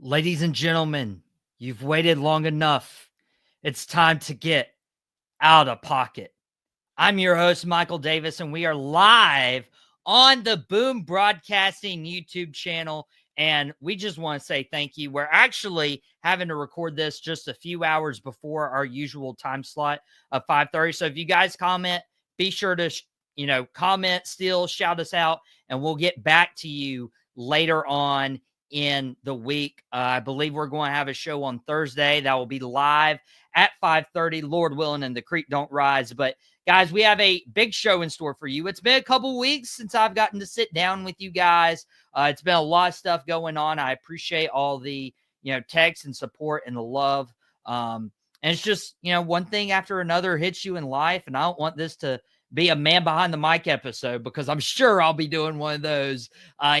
Ladies and gentlemen, you've waited long enough. It's time to get out of pocket. I'm your host, Michael Davis, and we are live on the Boom Broadcasting YouTube channel. And we just want to say thank you. We're actually having to record this just a few hours before our usual time slot of 5:30. So if you guys comment, be sure to comment, still shout us out, and we'll get back to you later on in the week. I believe we're going to have a show on Thursday that will be live at 5:30, Lord willing, and the creek don't rise. But guys, we have a big show in store for you. It's been a couple weeks since I've gotten to sit down with you guys. It's been a lot of stuff going on. I appreciate all the texts and support and the love. And it's just one thing after another hits you in life, and I don't want this to be a man behind the mic episode, because I'm sure I'll be doing one of those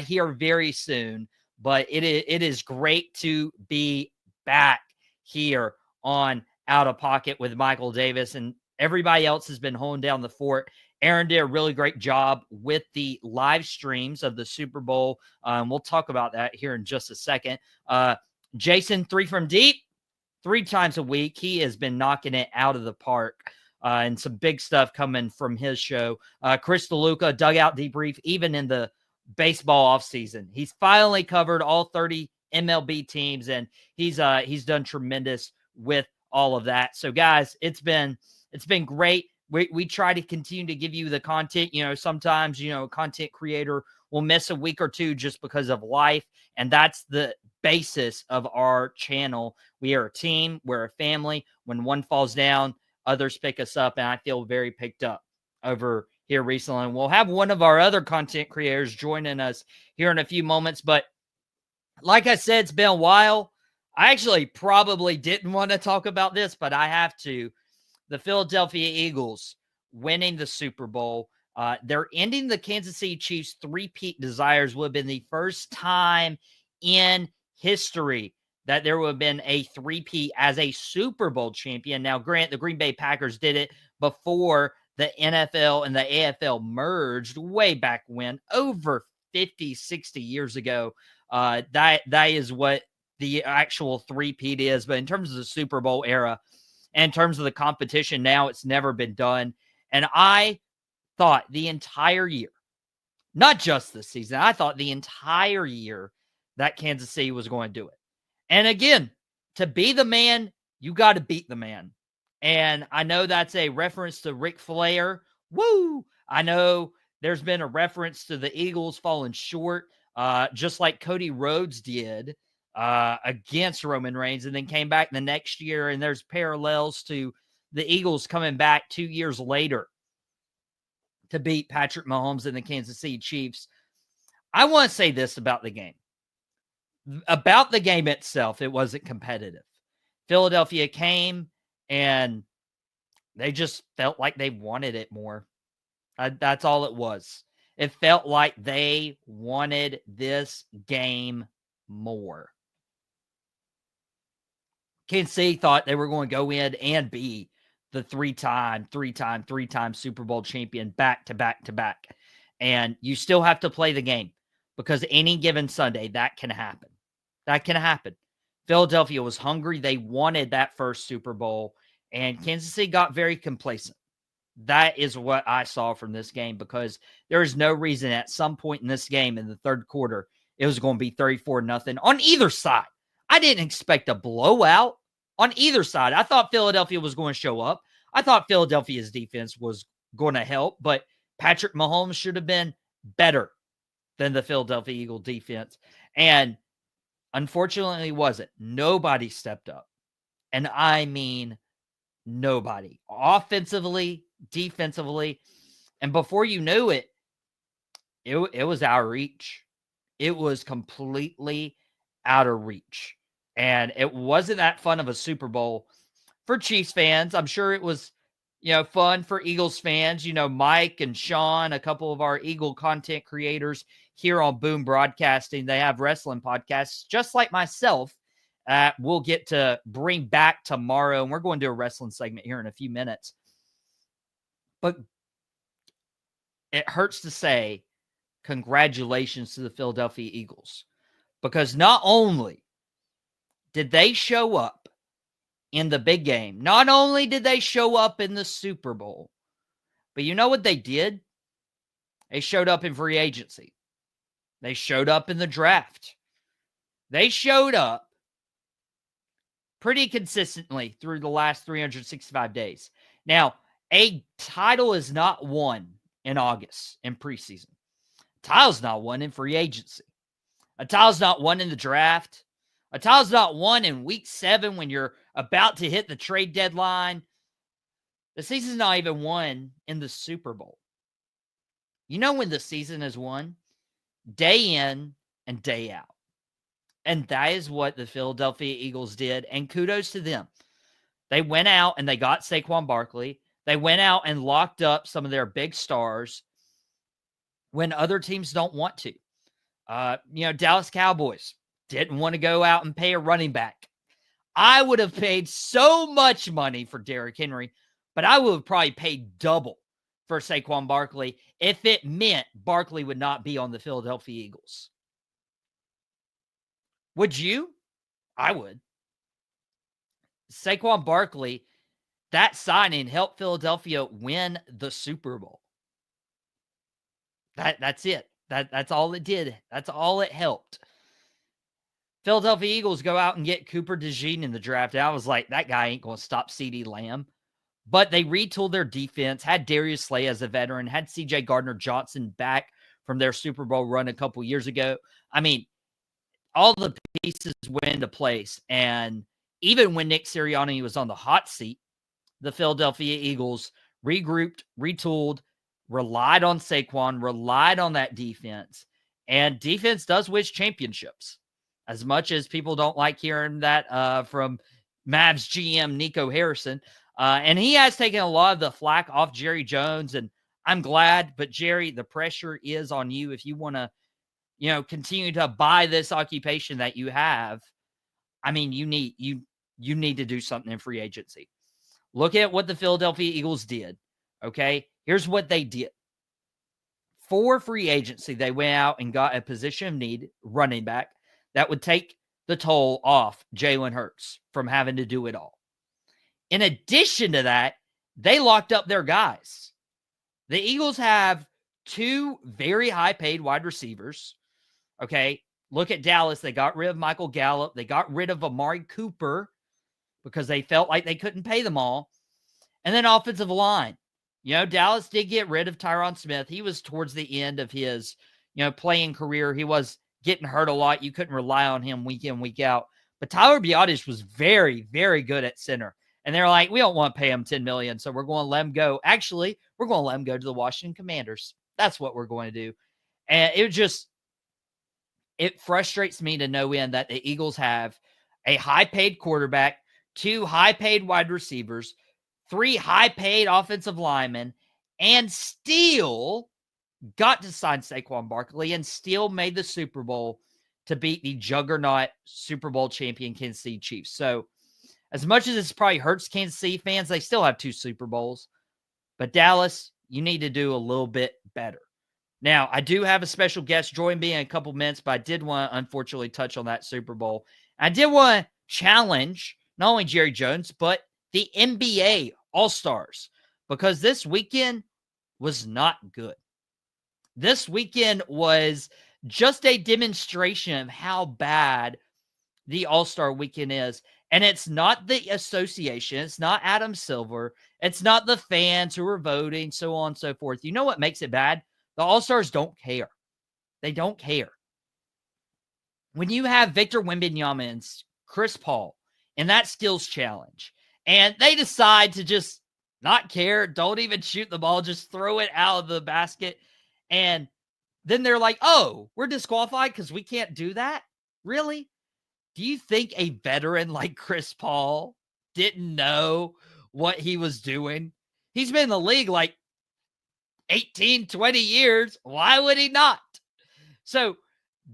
here very soon. But it is great to be back here on Out of Pocket with Michael Davis, and everybody else has been holding down the fort. Aaron did a really great job with the live streams of the Super Bowl. We'll talk about that here in just a second. Jason, 3 from Deep, 3 times a week. He has been knocking it out of the park. And some big stuff coming from his show. Chris DeLuca, Dugout Debrief, even in the baseball offseason. He's finally covered all 30 MLB teams, and he's done tremendous with all of that. So, guys, it's been great. We try to continue to give you the content. Sometimes, a content creator will miss a week or two just because of life, and that's the basis of our channel. We are a team. We're a family. When one falls down, others pick us up, and I feel very picked up over here recently. And we'll have one of our other content creators joining us here in a few moments. But like I said, it's been a while. I actually probably didn't want to talk about this, but I have to. The Philadelphia Eagles winning the Super Bowl. They're ending the Kansas City Chiefs' three-peat desires. Would have been the first time in history that there would have been a three-peat as a Super Bowl champion. Now, the Green Bay Packers did it before the NFL and the AFL merged way back when, over 50, 60 years ago. That is what the actual three-peat is. But in terms of the Super Bowl era, and in terms of the competition now, it's never been done. And I thought the entire year, not just this season, I thought the entire year that Kansas City was going to do it. And again, to be the man, you got to beat the man. And I know that's a reference to Ric Flair. Woo! I know there's been a reference to the Eagles falling short, just like Cody Rhodes did against Roman Reigns, and then came back the next year. And there's parallels to the Eagles coming back 2 years later to beat Patrick Mahomes and the Kansas City Chiefs. I want to say this about the game. About the game itself, it wasn't competitive. Philadelphia came and they just felt like they wanted it more. That's all it was. It felt like they wanted this game more. Kansas City thought they were going to go in and be the three-time Super Bowl champion back to back to back. And you still have to play the game, because any given Sunday, that can happen. That can happen. Philadelphia was hungry. They wanted that first Super Bowl, and Kansas City got very complacent. That is what I saw from this game, because there is no reason at some point in this game in the third quarter it was going to be 34-0 on either side. I didn't expect a blowout on either side. I thought Philadelphia was going to show up. I thought Philadelphia's defense was going to help, but Patrick Mahomes should have been better than the Philadelphia Eagle defense. And unfortunately, it wasn't. Nobody stepped up. And I mean nobody. Offensively, defensively. And before you knew it, it was out of reach. It was completely out of reach. And it wasn't that fun of a Super Bowl for Chiefs fans. I'm sure it was, fun for Eagles fans. Mike and Sean, a couple of our Eagle content creators here on Boom Broadcasting, they have wrestling podcasts just like myself. We'll get to bring back tomorrow, and we're going to do a wrestling segment here in a few minutes. But it hurts to say congratulations to the Philadelphia Eagles, because not only did they show up in the big game. Not only did they show up in the Super Bowl, but you know what they did? They showed up in free agency. They showed up in the draft. They showed up pretty consistently through the last 365 days. Now, a title is not won in August in preseason. A title's not won in free agency. A title's not won in the draft. A title's not won in week 7 when you're about to hit the trade deadline. The season's not even won in the Super Bowl. You know when the season is won? Day in and day out. And that is what the Philadelphia Eagles did, and kudos to them. They went out and they got Saquon Barkley. They went out and locked up some of their big stars when other teams don't want to. Dallas Cowboys didn't want to go out and pay a running back. I would have paid so much money for Derrick Henry, but I would have probably paid double for Saquon Barkley if it meant Barkley would not be on the Philadelphia Eagles. Would you? I would. Saquon Barkley, that signing helped Philadelphia win the Super Bowl. That's it. That's all it did. That's all it helped. Philadelphia Eagles go out and get Cooper DeJean in the draft. And I was like, that guy ain't going to stop CeeDee Lamb. But they retooled their defense, had Darius Slay as a veteran, had C.J. Gardner-Johnson back from their Super Bowl run a couple years ago. I mean, all the pieces went into place. And even when Nick Sirianni was on the hot seat, the Philadelphia Eagles regrouped, retooled, relied on Saquon, relied on that defense. And defense does win championships. As much as people don't like hearing that from Mavs GM Nico Harrison. And he has taken a lot of the flack off Jerry Jones, and I'm glad. But Jerry, the pressure is on you if you want to, continue to buy this occupation that you have. I mean, you need to do something in free agency. Look at what the Philadelphia Eagles did. Okay, here's what they did. For free agency, they went out and got a position of need, running back, that would take the toll off Jalen Hurts from having to do it all. In addition to that, they locked up their guys. The Eagles have 2 very high-paid wide receivers. Okay, look at Dallas. They got rid of Michael Gallup. They got rid of Amari Cooper because they felt like they couldn't pay them all. And then offensive line. Dallas did get rid of Tyron Smith. He was towards the end of his, playing career. He was getting hurt a lot. You couldn't rely on him week in, week out. But Tyler Biadasz was very, very good at center. And they're like, we don't want to pay him $10 million, so we're going to let him go. Actually, we're going to let him go to the Washington Commanders. That's what we're going to do. And it frustrates me to no end that the Eagles have a high-paid quarterback, 2 high-paid wide receivers, 3 high-paid offensive linemen, and still got to sign Saquon Barkley and still made the Super Bowl to beat the juggernaut Super Bowl champion Kansas City Chiefs. So as much as this probably hurts Kansas City fans, they still have 2 Super Bowls. But Dallas, you need to do a little bit better. Now, I do have a special guest join me in a couple minutes, but I did want to unfortunately touch on that Super Bowl. I did want to challenge not only Jerry Jones, but the NBA All-Stars, because this weekend was not good. This weekend was just a demonstration of how bad the All-Star weekend is. And it's not the association. It's not Adam Silver. It's not the fans who are voting, so on and so forth. You know what makes it bad? The All-Stars don't care. They don't care. When you have Victor Wembanyama and Chris Paul in that skills challenge, and they decide to just not care, don't even shoot the ball, just throw it out of the basket, and then they're like, oh, we're disqualified because we can't do that? Really? Do you think a veteran like Chris Paul didn't know what he was doing? He's been in the league like 18, 20 years. Why would he not? So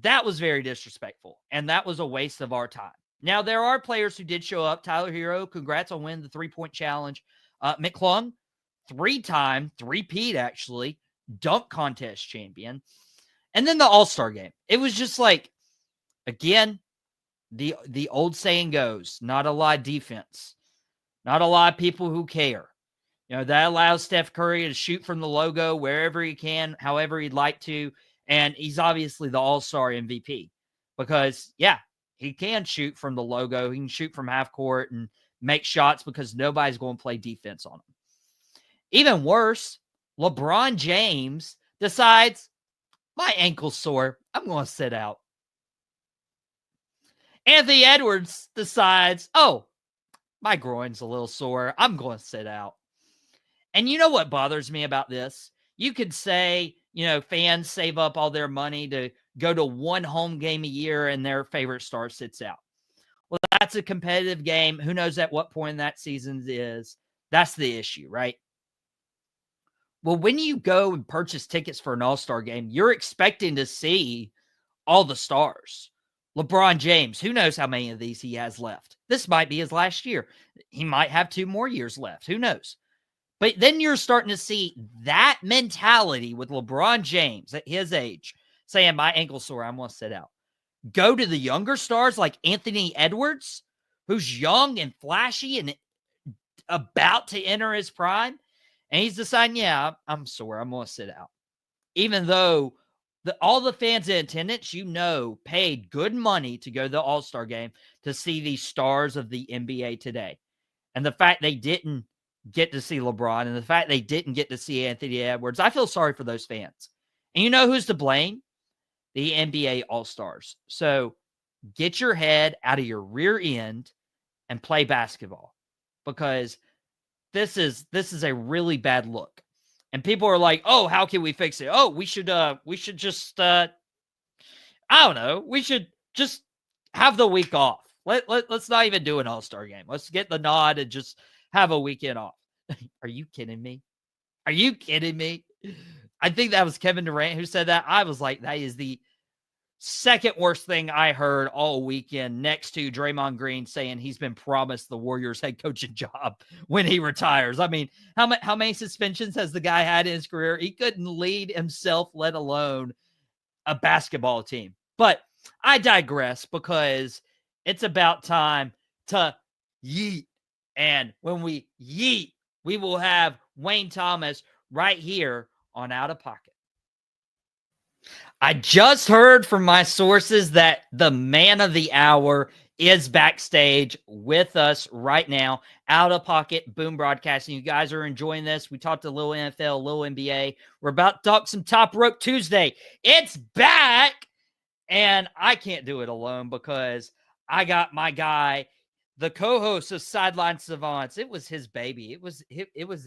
that was very disrespectful, and that was a waste of our time. Now, there are players who did show up. Tyler Hero, congrats on winning the 3-point challenge. McClung, 3-time, 3-peat actually, dunk contest champion. And then the All-Star game. It was just like, again, the old saying goes, not a lot of defense, not a lot of people who care. That allows Steph Curry to shoot from the logo wherever he can, however he'd like to. And he's obviously the all-star MVP because, yeah, he can shoot from the logo. He can shoot from half court and make shots because nobody's going to play defense on him. Even worse, LeBron James decides, my ankle's sore, I'm going to sit out. Anthony Edwards decides, oh, my groin's a little sore, I'm going to sit out. And you know what bothers me about this? You could say, fans save up all their money to go to one home game a year and their favorite star sits out. Well, that's a competitive game. Who knows at what point in that season it is? That's the issue, right? Well, when you go and purchase tickets for an all-star game, you're expecting to see all the stars. LeBron James, who knows how many of these he has left? This might be his last year. He might have 2 more years left. Who knows? But then you're starting to see that mentality with LeBron James at his age saying, my ankle's sore, I'm going to sit out. Go to the younger stars like Anthony Edwards, who's young and flashy and about to enter his prime. And he's deciding, yeah, I'm sore, I'm going to sit out. Even though all the fans in attendance, paid good money to go to the All-Star game to see these stars of the NBA today. And the fact they didn't get to see LeBron and the fact they didn't get to see Anthony Edwards, I feel sorry for those fans. And you know who's to blame? The NBA All-Stars. So get your head out of your rear end and play basketball because this is a really bad look. And people are like, oh, how can we fix it? Oh, we should just, I don't know. We should just have the week off. Let's not even do an all-star game. Let's get the nod and just have a weekend off. Are you kidding me? Are you kidding me? I think that was Kevin Durant who said that. I was like, that is the second worst thing I heard all weekend next to Draymond Green saying he's been promised the Warriors head coaching job when he retires. I mean, how many suspensions has the guy had in his career? He couldn't lead himself, let alone a basketball team. But I digress because it's about time to yeet. And when we yeet, we will have Wayne Thomas right here on Outta Pocket. I just heard from my sources that the man of the hour is backstage with us right now. Outta Pocket Boom Broadcasting. You guys are enjoying this. We talked a little NFL, a little NBA. We're about to talk some Top Rope Tuesday. It's back, and I can't do it alone because I got my guy, the co-host of Sideline Savants. It was his baby. It was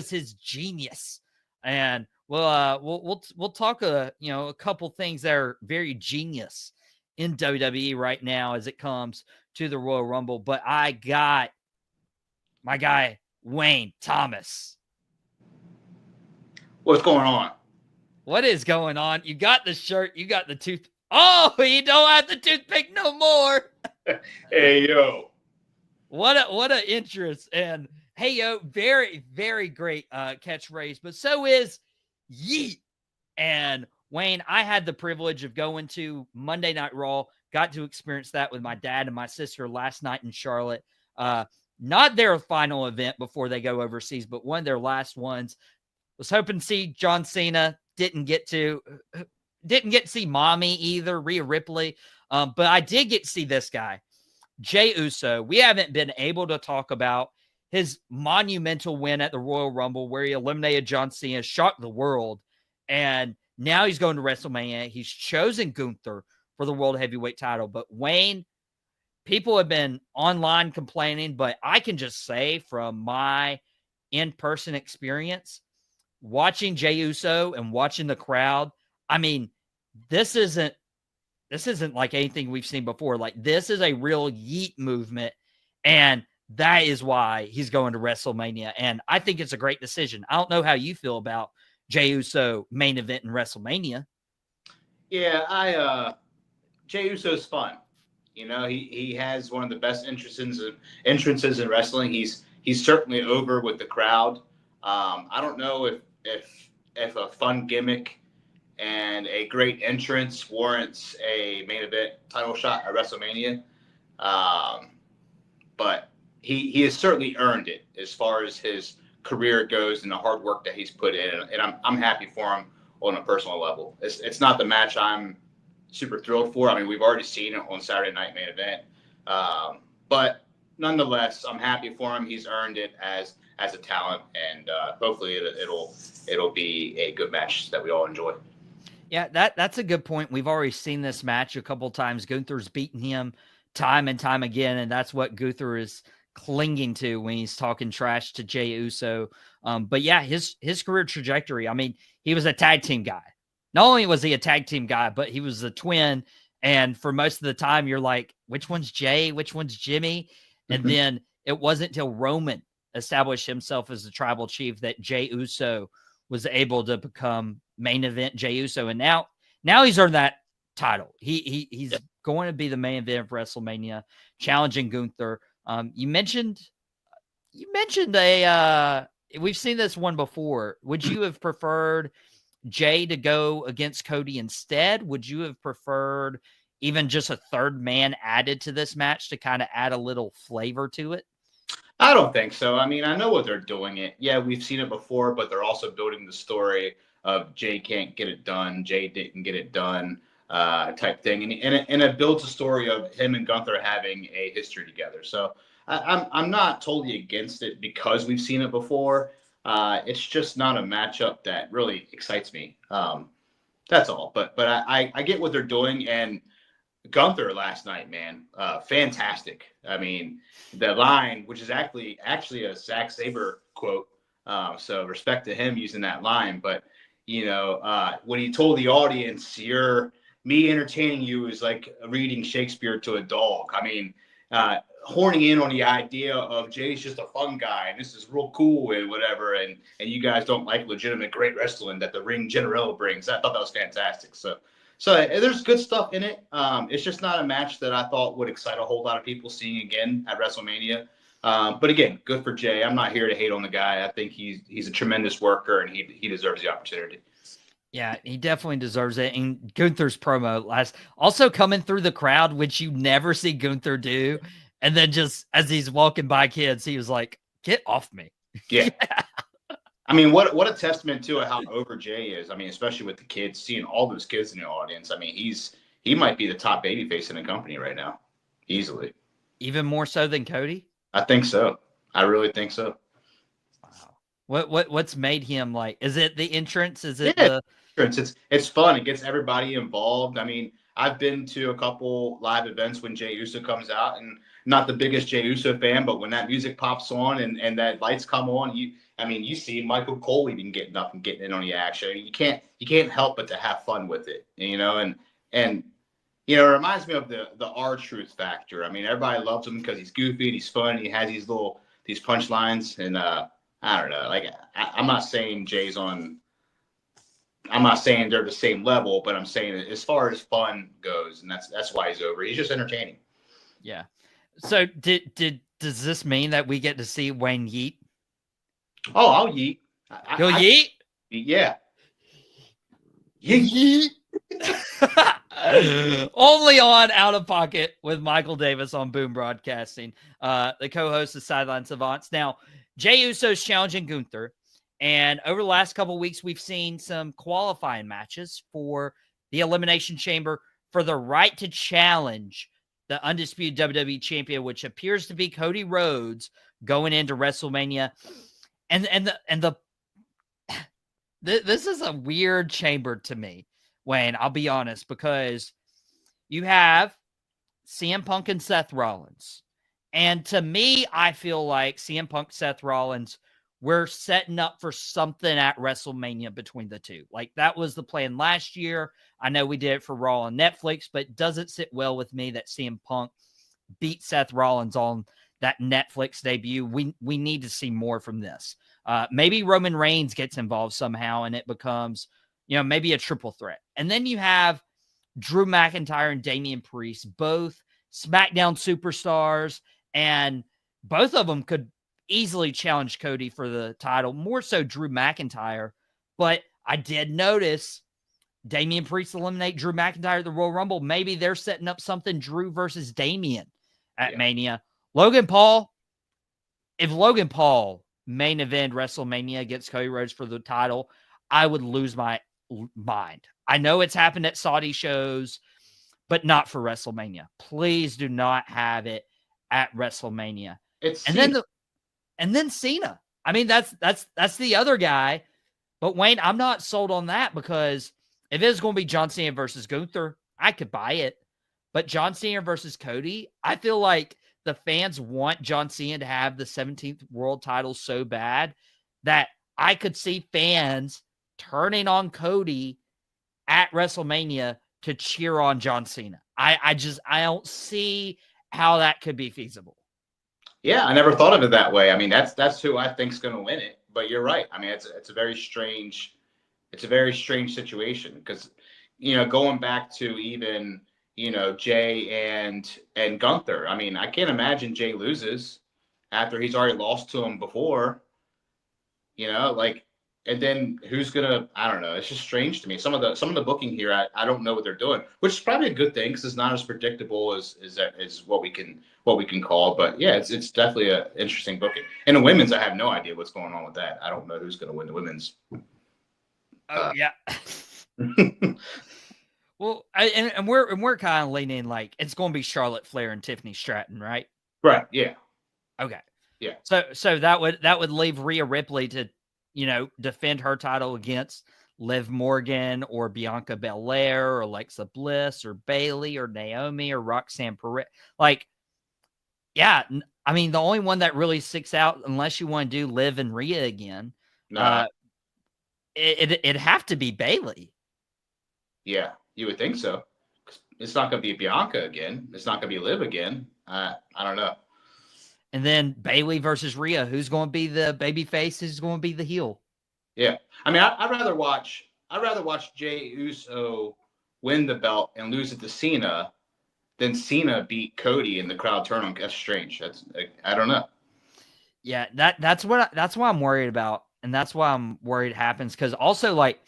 his genius, and we'll talk a couple things that are very genius in WWE right now as it comes to the Royal Rumble. But I got my guy Wayne Thomas. What's going on? What is going on? You got the shirt. You got the tooth. Oh, you don't have the toothpick no more. Hey yo! What a interest. And hey yo, very very great catchphrase. But so is yeet. And Wayne, I had the privilege of going to Monday Night Raw. Got to experience that with my dad and my sister last night in Charlotte. Not their final event before they go overseas, but one of their last ones. Was hoping to see John Cena. Didn't get to see Mommy either, Rhea Ripley. But I did get to see this guy, Jey Uso. We haven't been able to talk about his monumental win at the Royal Rumble where he eliminated John Cena, shocked the world. And now he's going to WrestleMania. He's chosen Gunther for the World Heavyweight title. But Wayne, people have been online complaining, but I can just say from my in-person experience, watching Jey Uso and watching the crowd, I mean, this isn't like anything we've seen before. Like, this is a real yeet movement, and that is why he's going to WrestleMania. And I think it's a great decision. I don't know how you feel about Jey Uso main event in WrestleMania. Yeah, Jey Uso's fun. You know, he has one of the best entrances in wrestling. He's certainly over with the crowd. I don't know if a fun gimmick and a great entrance warrants a main event title shot at WrestleMania. But he has certainly earned it as far as his career goes and the hard work that he's put in, and I'm happy for him on a personal level. It's not the match I'm super thrilled for. I mean, we've already seen it on Saturday Night Main Event, but nonetheless, I'm happy for him. He's earned it as a talent, and hopefully it'll be a good match that we all enjoy. Yeah, that's a good point. We've already seen this match a couple times. Gunther's beaten him time and time again, and that's what Gunther is clinging to when he's talking trash to Jey Uso. But yeah, his career trajectory. I mean, he was a tag team guy. Not only was he a tag team guy, but he was a twin. And for most of the time, you're like, which one's Jey? Which one's Jimmy? And then it wasn't until Roman established himself as the tribal chief that Jey Uso was able to become main event Jey Uso. And now he's earned that title. He's going to be the main event of WrestleMania, challenging Gunther. You mentioned we've seen this one before. Would you have preferred Jey to go against Cody instead? Would you have preferred even just a third man added to this match to kind of add a little flavor to it? I don't think so. I mean, I know what they're doing it. Yeah, we've seen it before, but they're also building the story of Jey can't get it done, Jey didn't get it done, type thing, and it builds a story of him and Gunther having a history together. So I'm not totally against it because we've seen it before. It's just not a matchup that really excites me. That's all. But I get what they're doing, and Gunther last night, man, fantastic. I mean, the line, which is actually a Zack Sabre quote, so respect to him using that line. But when he told the audience, me entertaining you is like reading Shakespeare to a dog. I mean, horning in on the idea of Jey's just a fun guy and this is real cool and whatever, and you guys don't like legitimate great wrestling that the ring general brings. I thought that was fantastic. So there's good stuff in it. It's just not a match that I thought would excite a whole lot of people seeing again at WrestleMania. But again, good for Jey. I'm not here to hate on the guy. I think he's a tremendous worker and he deserves the opportunity. Yeah, he definitely deserves it. And Gunther's promo also coming through the crowd, which you never see Gunther do. And then just as he's walking by kids, he was like, "Get off me." Yeah. I mean, what a testament to how over Jey is. I mean, especially with the kids, seeing all those kids in the audience. I mean, he might be the top babyface in the company right now, easily. Even more so than Cody? I think so. I really think so. Wow. What's made him like? Is it the entrance? Is it the entrance? It's fun. It gets everybody involved. I mean, I've been to a couple live events when Jey Uso comes out, and not the biggest Jey Uso fan, but when that music pops on and that lights come on, you see Michael Cole even getting up and getting in on the action. I mean, you can't help but to have fun with it, and it reminds me of the R-Truth factor. I mean, everybody loves him because he's goofy and he's fun. And he has these punchlines, and I don't know. Like, I'm not saying Jey's on. I'm not saying they're the same level, but I'm saying as far as fun goes, and that's why he's over. He's just entertaining. Yeah. So does this mean that we get to see Wayne yeet? Oh, I'll yeet. You'll yeet? Yeah. Yeet. Only on Outta Pocket with Michael Davis on Boom Broadcasting, the co-host of Sideline Savants. Now, Jey Uso's challenging Gunther, and over the last couple of weeks, we've seen some qualifying matches for the Elimination Chamber for the right to challenge the undisputed WWE champion, which appears to be Cody Rhodes going into WrestleMania. This is a weird chamber to me, Wayne, I'll be honest, because you have CM Punk and Seth Rollins. And to me, I feel like CM Punk, Seth Rollins, we're setting up for something at WrestleMania between the two. Like, that was the plan last year. I know we did it for Raw on Netflix, but it doesn't sit well with me that CM Punk beat Seth Rollins on that Netflix debut. We need to see more from this. Maybe Roman Reigns gets involved somehow and it becomes, maybe a triple threat. And then you have Drew McIntyre and Damian Priest, both SmackDown superstars, and both of them could easily challenge Cody for the title, more so Drew McIntyre. But I did notice Damian Priest eliminate Drew McIntyre at the Royal Rumble. Maybe they're setting up something Drew versus Damian at Mania. Logan Paul, if Logan Paul main event WrestleMania against Cody Rhodes for the title, I would lose my mind. I know it's happened at Saudi shows, but not for WrestleMania. Please do not have it at WrestleMania. And then Cena. I mean, that's the other guy. But Wayne, I'm not sold on that, because if it's going to be John Cena versus Gunther, I could buy it. But John Cena versus Cody, I feel like the fans want John Cena to have the 17th world title so bad that I could see fans turning on Cody at WrestleMania to cheer on John Cena. I don't see how that could be feasible. Yeah, I never thought of it that way. I mean, that's who I think's going to win it. But you're right. I mean, it's a very strange situation, because, going back to even, Jey and Gunther. I mean, I can't imagine Jey loses after he's already lost to him before. And then who's gonna? I don't know. It's just strange to me. Some of the booking here, I don't know what they're doing, which is probably a good thing, because it's not as predictable as what we can call. But yeah, it's definitely an interesting booking. And the women's, I have no idea what's going on with that. I don't know who's gonna win the women's. Oh yeah. Well, and we're kind of leaning like it's going to be Charlotte Flair and Tiffany Stratton, right? Right. Yeah. Okay. Yeah. So that would leave Rhea Ripley to, defend her title against Liv Morgan or Bianca Belair or Alexa Bliss or Bayley or Naomi or Roxanne Perez. Like, yeah, I mean, the only one that really sticks out, unless you want to do Liv and Rhea again, it'd have to be Bayley. Yeah, you would think so. It's not going to be Bianca again. It's not going to be Liv again. I don't know. And then Bayley versus Rhea. Who's going to be the baby face? Who's going to be the heel? Yeah. I mean, I'd rather watch Jey Uso win the belt and lose it to Cena than Cena beat Cody and the crowd turn on. That's strange. I don't know. Yeah, that's what I'm worried about. And that's why I'm worried it happens. Because also, like,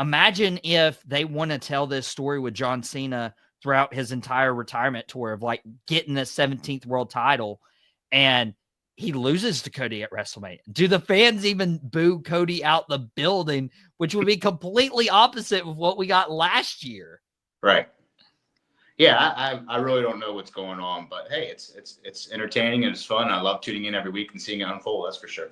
imagine if they want to tell this story with John Cena throughout his entire retirement tour of like getting the 17th world title, and he loses to Cody at WrestleMania. Do the fans even boo Cody out the building, which would be completely opposite of what we got last year? Right. Yeah, I really don't know what's going on, but hey, it's entertaining and it's fun. I love tuning in every week and seeing it unfold. That's for sure.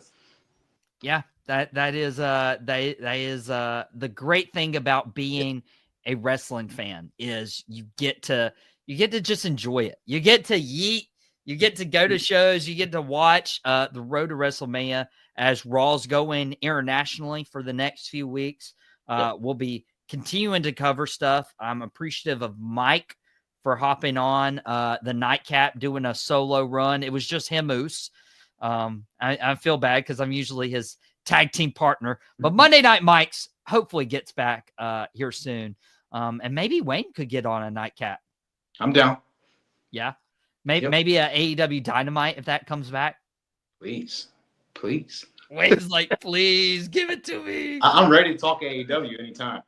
Yeah, that is the great thing about being a wrestling fan is you get to just enjoy it. You get to yeet. You get to go to shows. You get to watch the road to WrestleMania as Raw's going internationally for the next few weeks. We'll be continuing to cover stuff. I'm appreciative of Mike for hopping on the Nightcap, doing a solo run. It was just him, Moose. I feel bad because I'm usually his tag team partner. But Monday Night Mike's hopefully gets back here soon. And maybe Wayne could get on a Nightcap. I'm down. Yeah. Maybe a AEW Dynamite if that comes back. Please. Wayne's like, please give it to me. I'm ready to talk AEW anytime.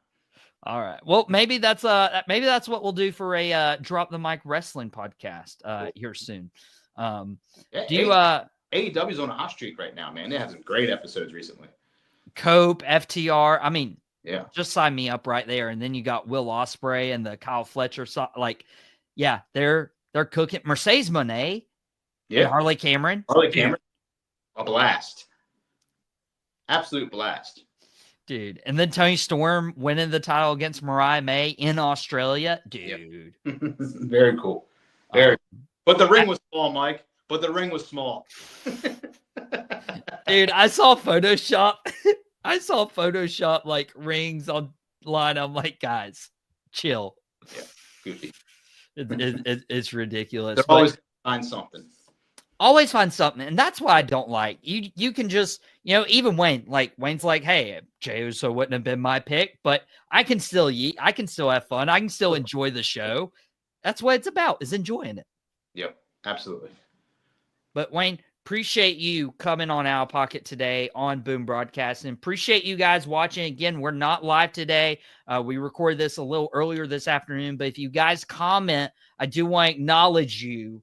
All right. Well, maybe that's what we'll do for a Drop the Mic Wrestling podcast here soon. AEW's on a hot streak right now, man. They have some great episodes recently. Cope, FTR. I mean, yeah, just sign me up right there. And then you got Will Ospreay and the Kyle Fletcher. Like, yeah, they're cooking. Mercedes Moné. Yeah. Harley Cameron. A blast. Absolute blast. Dude. And then Tony Storm winning the title against Mariah May in Australia. Dude. Yep. Very cool. But the ring was small, Mike. Dude, I saw Photoshop. Like rings online. I'm like, guys, chill. Yeah, goofy. It's ridiculous. They're always find something. Always find something, and that's why I don't like you. You can just, even Wayne's like, hey, Jey Uso wouldn't have been my pick, but I can still eat. I can still have fun. I can still enjoy the show. That's what it's about, is enjoying it. Yep, absolutely. But Wayne, appreciate you coming on Outta Pocket today on Boom Broadcasting. Appreciate you guys watching. Again, we're not live today. We recorded this a little earlier this afternoon, but if you guys comment, I do want to acknowledge you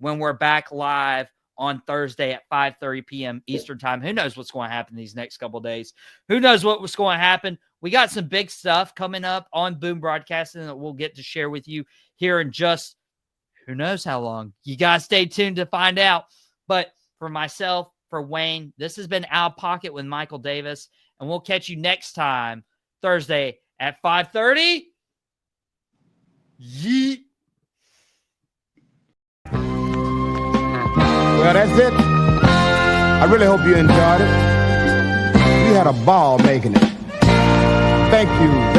when we're back live on Thursday at 5:30 p.m. Eastern time. Who knows what's going to happen these next couple of days? Who knows what was going to happen? We got some big stuff coming up on Boom Broadcasting that we'll get to share with you here in just who knows how long. You guys stay tuned to find out. But for myself, for Wayne, this has been Outta Pocket with Michael Davis, and we'll catch you next time, Thursday at 5:30. Yeet. Well, that's it. I really hope you enjoyed it. We had a ball making it. Thank you.